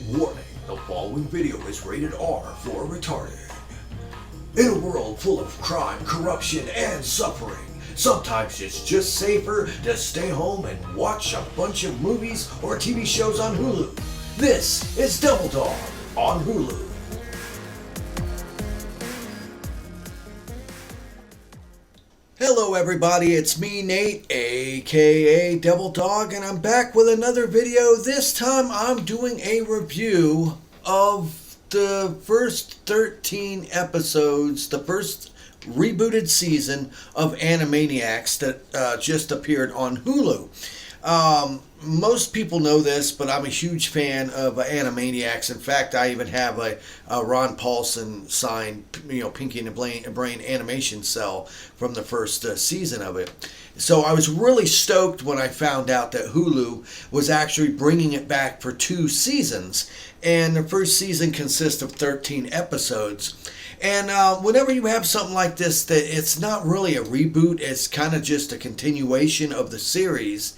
Warning, the following video is rated R for retarded. In a world full of crime, corruption, and suffering, sometimes it's just safer to stay home and watch a bunch of movies or TV shows on Hulu. This is Double Dog on Hulu. Hello everybody, it's me Nate, aka Devil Dog, and I'm back with another video. This time I'm doing a review of the first 13 episodes, the first rebooted season of Animaniacs that just appeared on Hulu. Most people know this, but I'm a huge fan of Animaniacs. In fact, I even have a Ron Paulson signed, Pinky and the Brain animation cell from the first season of it. So I was really stoked when I found out that Hulu was actually bringing it back for 2 seasons. And the first season consists of 13 episodes. And whenever you have something like this, that it's not really a reboot, it's kind of just a continuation of the series.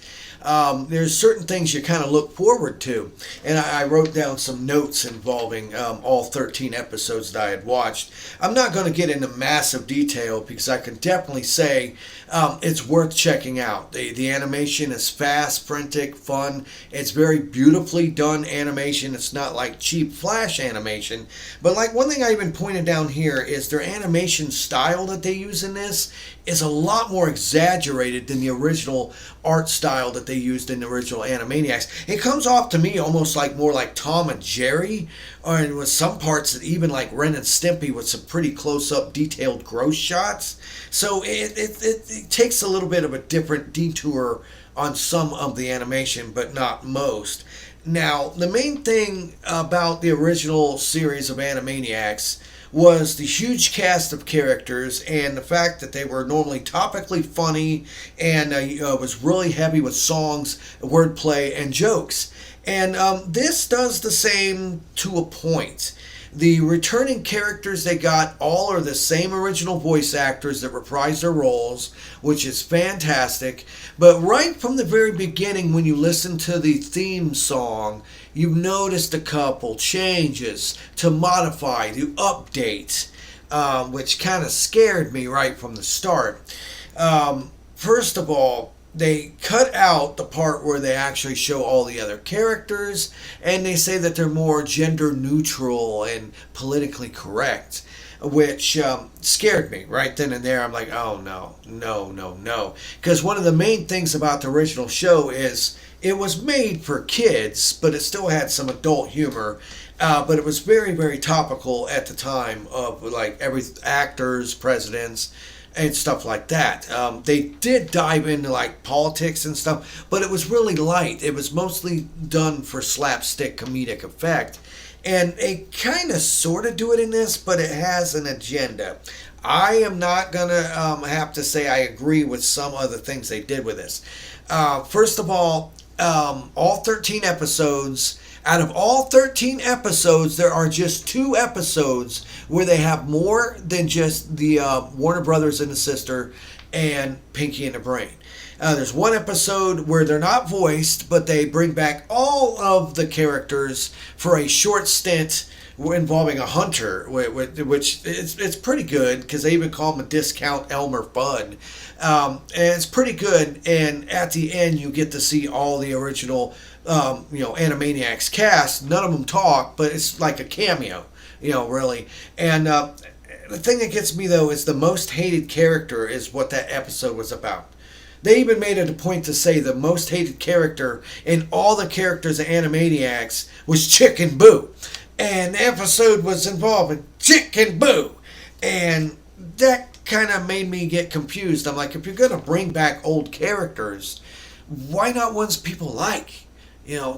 There's certain things you kind of look forward to. And I wrote down some notes involving all 13 episodes that I had watched. I'm not going to get into massive detail because I can definitely say it's worth checking out. The animation is fast, frantic, fun. It's very beautifully done animation. It's not like cheap flash animation. But like one thing I even pointed down here is their animation style that they use in this is a lot more exaggerated than the original art style that they used in the original Animaniacs. It comes off to me almost like more like Tom and Jerry, or with some parts that even like Ren and Stimpy with some pretty close-up detailed gross shots. So it takes a little bit of a different detour on some of the animation, but not most. Now, the main thing about the original series of Animaniacs was the huge cast of characters and the fact that they were normally topically funny and was really heavy with songs, wordplay, and jokes. And this does the same to a point. The returning characters they got all are the same original voice actors that reprise their roles, which is fantastic. But right from the very beginning, when you listen to the theme song, you've noticed a couple changes to modify, to update, which kind of scared me right from the start. First of all, they cut out the part where they actually show all the other characters, and they say that they're more gender neutral and politically correct, which scared me right then and there. I'm like, oh no. Because one of the main things about the original show is it was made for kids, but it still had some adult humor. But it was very, very topical at the time of like every actors, presidents, and stuff like that. They did dive into like politics and stuff, but it was really light. It was mostly done for slapstick comedic effect. And they kind of sort of do it in this, but it has an agenda. I am not going to have to say I agree with some of the things they did with this. First of all 13 episodes. Out of all 13 episodes, there are just 2 episodes where they have more than just the Warner Brothers and the sister and Pinky and the Brain. There's one episode where they're not voiced, but they bring back all of the characters for a short stint involving a hunter, which it's pretty good because they even call him a discount Elmer Fudd. And it's pretty good, and at the end you get to see all the original Animaniacs cast. None of them talk, but it's like a cameo, really. And the thing that gets me though is the most hated character is what that episode was about. They even made it a point to say the most hated character in all the characters of Animaniacs was Chicken Boo. And the episode was involving Chicken Boo. And that kind of made me get confused. I'm like, if you're going to bring back old characters, why not ones people like?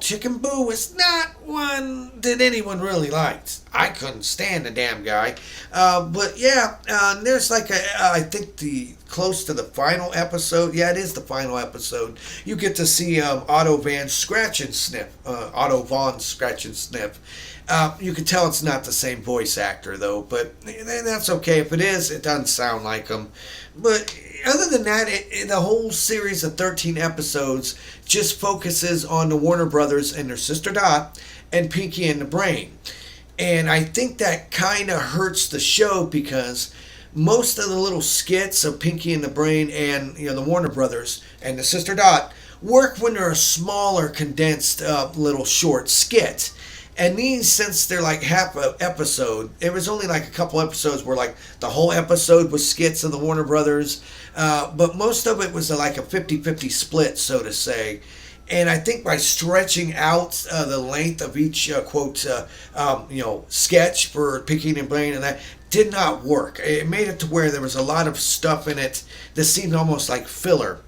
Chicken Boo is not one that anyone really liked. I couldn't stand the damn guy. But yeah, there's like I think close to the final episode. Yeah, it is the final episode. You get to see Otto Von scratch and sniff. You can tell it's not the same voice actor though, but that's okay. If it is, it doesn't sound like him. But other than that, the whole series of 13 episodes just focuses on the Warner Brothers and their sister Dot and Pinky and the Brain. And I think that kind of hurts the show because most of the little skits of Pinky and the Brain and the Warner Brothers and the sister Dot work when they're a smaller, condensed little short skit. And these, since they're like half an episode, it was only like a couple episodes where like the whole episode was skits of the Warner Brothers, but most of it was like a 50-50 split, so to say. And I think by stretching out the length of each sketch for Pinky and Brain and that did not work. It made it to where there was a lot of stuff in it that seemed almost like filler.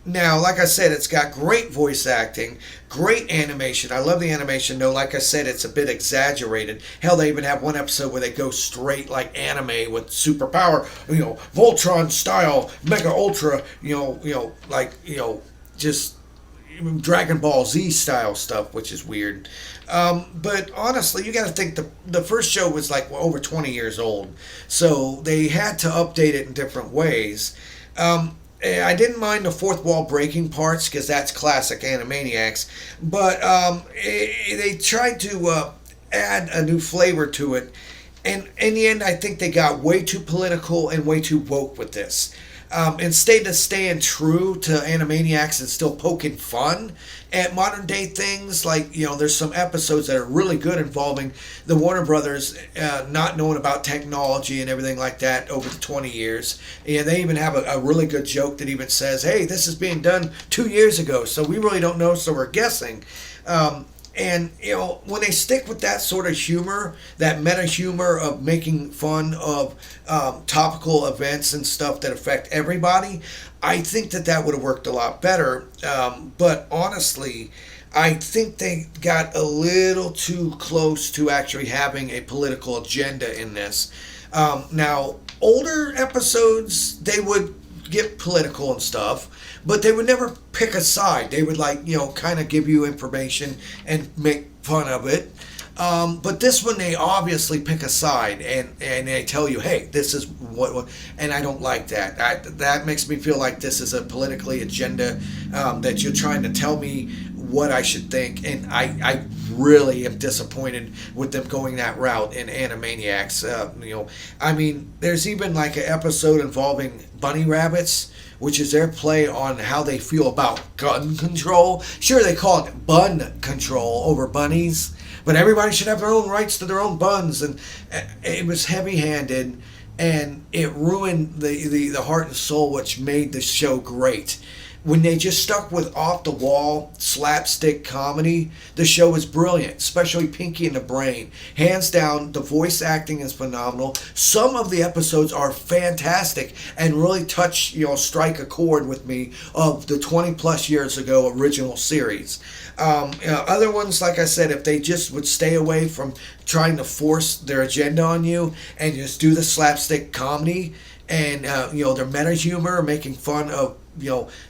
Now, like I said, it's got great voice acting, great animation. I love the animation, though. Like I said, it's a bit exaggerated. Hell, they even have one episode where they go straight like anime with superpower, Voltron style, Mega Ultra, just Dragon Ball Z style stuff, which is weird. But honestly, you got to think the first show was like over 20 years old, so they had to update it in different ways. I didn't mind the fourth wall breaking parts because that's classic Animaniacs, but they tried to add a new flavor to it, and in the end, I think they got way too political and way too woke with this. Instead of staying true to Animaniacs and still poking fun at modern day things, like, there's some episodes that are really good involving the Warner Brothers not knowing about technology and everything like that over the 20 years. And they even have a really good joke that even says, hey, this is being done 2 years ago, so we really don't know, so we're guessing. And, when they stick with that sort of humor, that meta humor of making fun of topical events and stuff that affect everybody, I think that would have worked a lot better. But honestly, I think they got a little too close to actually having a political agenda in this. Now, older episodes, they would get political and stuff, but they would never pick a side. They would kind of give you information and make fun of it. But this one, they obviously pick a side and they tell you, hey, this is what, and I don't like that. That makes me feel like this is a politically agenda, that you're trying to tell me what I should think, and I really am disappointed with them going that route in Animaniacs. There's even like an episode involving bunny rabbits, which is their play on how they feel about gun control. Sure, they call it bun control over bunnies, but everybody should have their own rights to their own buns, and it was heavy-handed, and it ruined the heart and soul, which made the show great. When they just stuck with off-the-wall slapstick comedy, the show was brilliant, especially Pinky and the Brain. Hands down, the voice acting is phenomenal. Some of the episodes are fantastic and really strike a chord with me of the 20-plus years ago original series. Other ones, like I said, if they just would stay away from trying to force their agenda on you and just do the slapstick comedy and, their meta humor, making fun of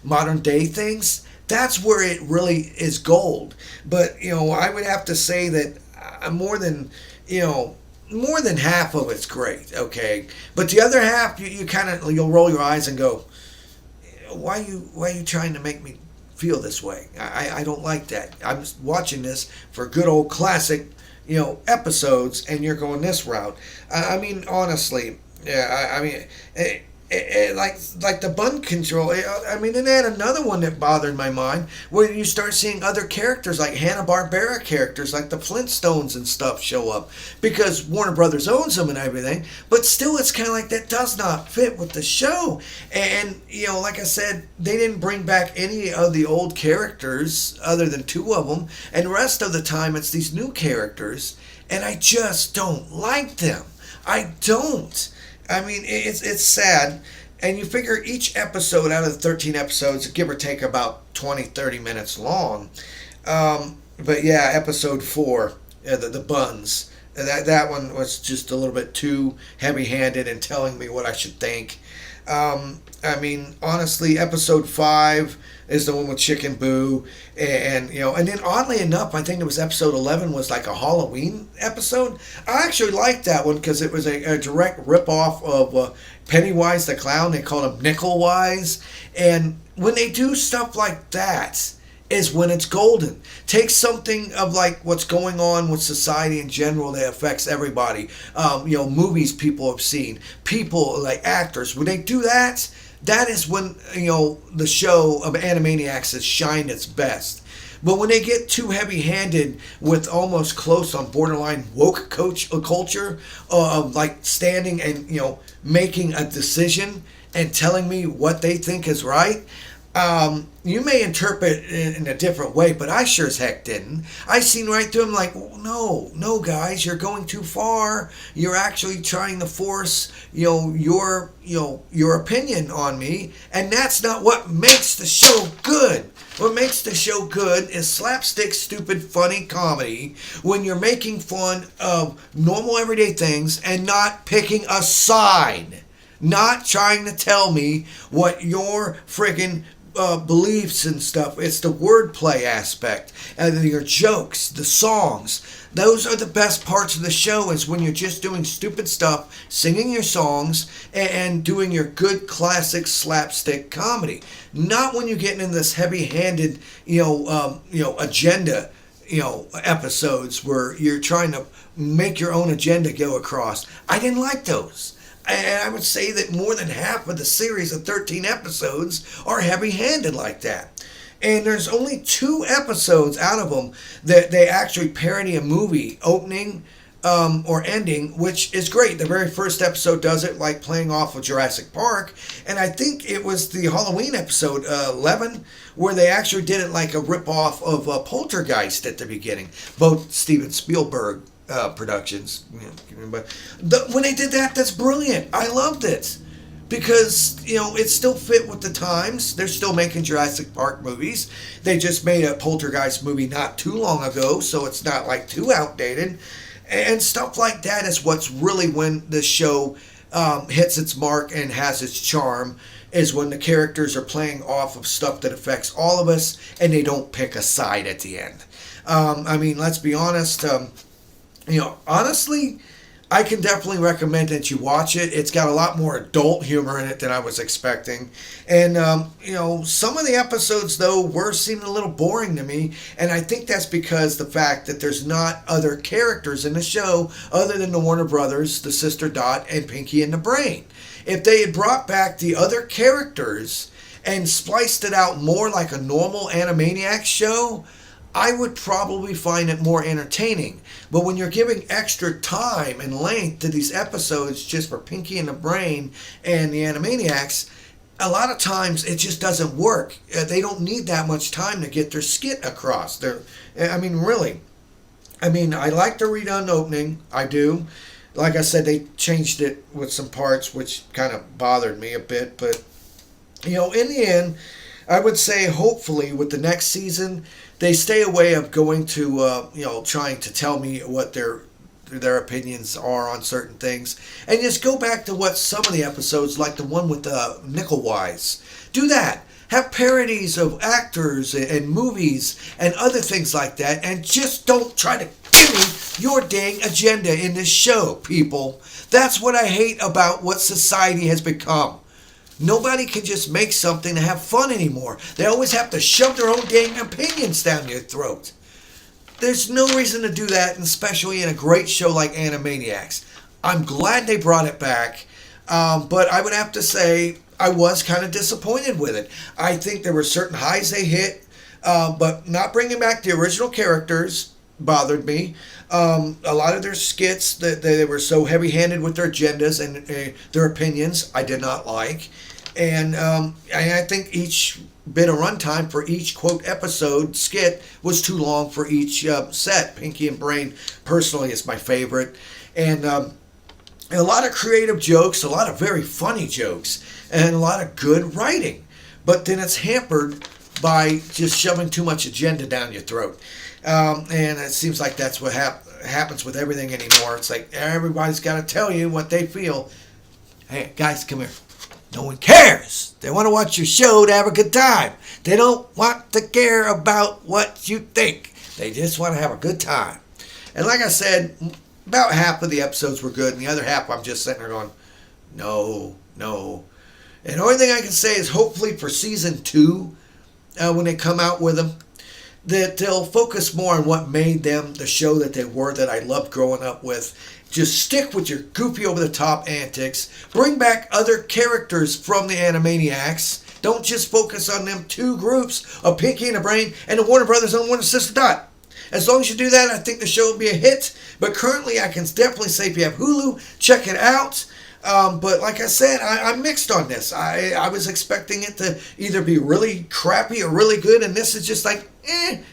modern day things, that's where it really is gold. But I would have to say that more than half of it's great, okay, but the other half you'll roll your eyes and go, why are you trying to make me feel this way? I don't like that. I'm watching this for good old classic episodes, and you're going this route. Honestly, yeah, like the bun control. And they had another one that bothered my mind, where you start seeing other characters like Hanna-Barbera characters like the Flintstones and stuff show up, because Warner Brothers owns them and everything, but still it's kind of like that does not fit with the show. And like I said, they didn't bring back any of the old characters other than 2 of them, and the rest of the time it's these new characters, and I just don't like them. I don't. It's sad. And you figure each episode out of the 13 episodes, give or take about 20, 30 minutes long. But yeah, episode 4, the buns, that one was just a little bit too heavy-handed in telling me what I should think. I mean, honestly, episode 5 is the one with Chicken Boo, and then oddly enough, I think it was episode 11 was like a Halloween episode. I actually liked that one because it was a direct ripoff of Pennywise the Clown. They called him Nickel Wise, and when they do stuff like that, is when it's golden. Take something of like what's going on with society in general that affects everybody. Movies people have seen, people like actors. When they do that, that is when the show of Animaniacs has shined its best. But when they get too heavy-handed with almost close on borderline woke culture, of like standing and making a decision and telling me what they think is right. You may interpret it in a different way, but I sure as heck didn't. I seen right through him like, no, guys, you're going too far. You're actually trying to force, your opinion on me, and that's not what makes the show good. What makes the show good is slapstick, stupid, funny comedy when you're making fun of normal everyday things and not picking a side. Not trying to tell me what your friggin' beliefs and stuff. It's the wordplay aspect and your jokes, the songs. Those are the best parts of the show, is when you're just doing stupid stuff, singing your songs, and doing your good classic slapstick comedy. Not when you're getting in this heavy-handed, agenda, episodes where you're trying to make your own agenda go across. I didn't like those. And I would say that more than half of the series of 13 episodes are heavy-handed like that. And there's only 2 episodes out of them that they actually parody a movie opening or ending, which is great. The very first episode does it, like playing off of Jurassic Park. And I think it was the Halloween episode 11 where they actually did it like a rip-off of Poltergeist at the beginning. Both Steven Spielberg productions. But when they did that, that's brilliant. I loved it. Because, it still fit with the times. They're still making Jurassic Park movies. They just made a Poltergeist movie not too long ago, so it's not like too outdated. And stuff like that is what's really when the show hits its mark and has its charm, is when the characters are playing off of stuff that affects all of us and they don't pick a side at the end. Let's be honest. Honestly, I can definitely recommend that you watch it. It's got a lot more adult humor in it than I was expecting. And, some of the episodes, though, were seeming a little boring to me. And I think that's because the fact that there's not other characters in the show other than the Warner Brothers, the Sister Dot, and Pinky and the Brain. If they had brought back the other characters and spliced it out more like a normal Animaniacs show, I would probably find it more entertaining. But when you're giving extra time and length to these episodes just for Pinky and the Brain and the Animaniacs, a lot of times it just doesn't work. They don't need that much time to get their skit across. Really. I like the redone opening. I do. Like I said, they changed it with some parts which kind of bothered me a bit. But, in the end, I would say hopefully with the next season, they stay away of going to, trying to tell me what their opinions are on certain things. And just go back to what some of the episodes, like the one with Nickel Wise. Do that. Have parodies of actors and movies and other things like that. And just don't try to give me your dang agenda in this show, people. That's what I hate about what society has become. Nobody can just make something to have fun anymore. They always have to shove their own dang opinions down your throat. There's no reason to do that, especially in a great show like Animaniacs. I'm glad they brought it back, but I would have to say I was kind of disappointed with it. I think there were certain highs they hit, but not bringing back the original characters bothered me. A lot of their skits, that they were so heavy-handed with their agendas and their opinions, I did not like. And I think each bit of runtime for each quote episode skit was too long for each set. Pinky and Brain personally is my favorite. And a lot of creative jokes, a lot of very funny jokes, and a lot of good writing. But then it's hampered by just shoving too much agenda down your throat. And it seems like that's what happens with everything anymore. It's like everybody's got to tell you what they feel. Hey, guys, come here. No one cares. They want to watch your show to have a good time. They don't want to care about what you think. They just want to have a good time. And like I said, about half of the episodes were good, and the other half I'm just sitting there going, no, no. And the only thing I can say is hopefully for season 2, when they come out with them, that they'll focus more on what made them the show that they were, that I loved growing up with. Just stick with your goofy over-the-top antics. Bring back other characters from the Animaniacs. Don't just focus on them 2 groups of Pinky and the Brain and the Warner Brothers and Warner Sister Dot. As long as you do that, I think the show will be a hit. But currently, I can definitely say if you have Hulu, check it out. But like I said, I'm mixed on this. I was expecting it to either be really crappy or really good, and this is just like,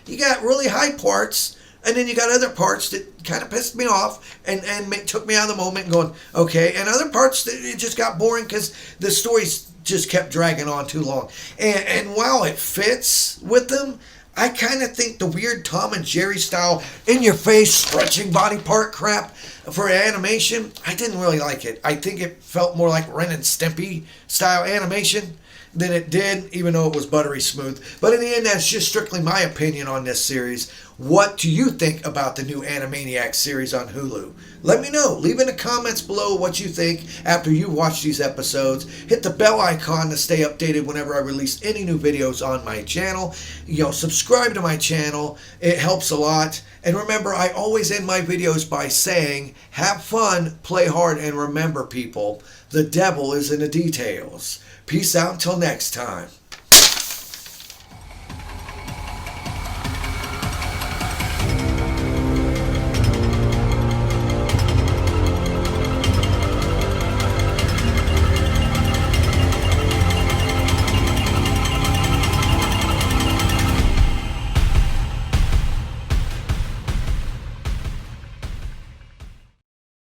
you got really high parts, and then you got other parts that kind of pissed me off and took me out of the moment and going, okay, and other parts that it just got boring because the stories just kept dragging on too long. And while it fits with them, I kind of think the weird Tom and Jerry style, in-your-face, stretching body part crap for animation, I didn't really like it. I think it felt more like Ren and Stimpy style animation than it did, even though it was buttery smooth. But in the end, that's just strictly my opinion on this series. What do you think about the new Animaniacs series on Hulu? Let me know. Leave in the comments below what you think after you watch these episodes. Hit the bell icon to stay updated whenever I release any new videos on my channel. Subscribe to my channel. It helps a lot. And remember, I always end my videos by saying, have fun, play hard, and remember, people, the devil is in the details. Peace out until next time.